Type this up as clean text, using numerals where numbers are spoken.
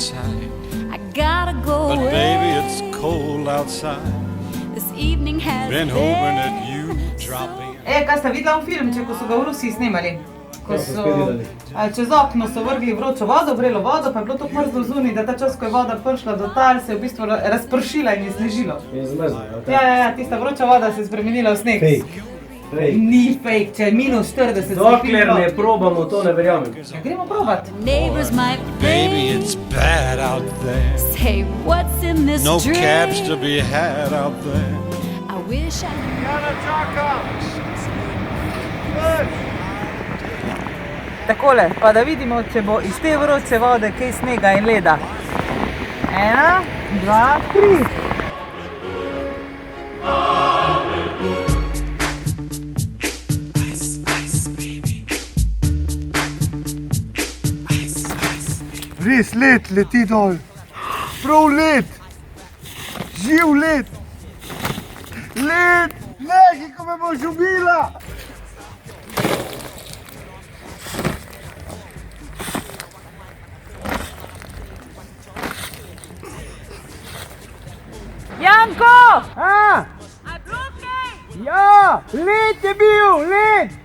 outside. I gotta go But away. baby, it's cold outside. This evening has Been hoping that you dropping. Kaj ste videla v filmček, ko so ga v Rusiji snemali? Ko so spet delali. čez okno so vrgli vročo vodo, vrelo vodo, pa je bilo tako mrzlo zunaj, da ta čas, ko je voda prišla do tal, se je v bistvu razpršila in je snežilo. Je zmrzlo. Ja, tista vroča voda se je spremenila v sneg. Fake. Ni fake, če je minus 40 Dokler ne probamo, to ne verjamem. Ja, gremo probat. neighbors might Baby, it's bad out there. say, what's in this No drink? cabs to be had out there. I wish I Takole, pa da vidimo, če bo iz te vroče vode kaj snega in leda. 1, 2, 3. Res led leti dol. Prav led. Živ led. Led. Nekaj, ko me boš ubila. Janko! Ja, led je bil, led.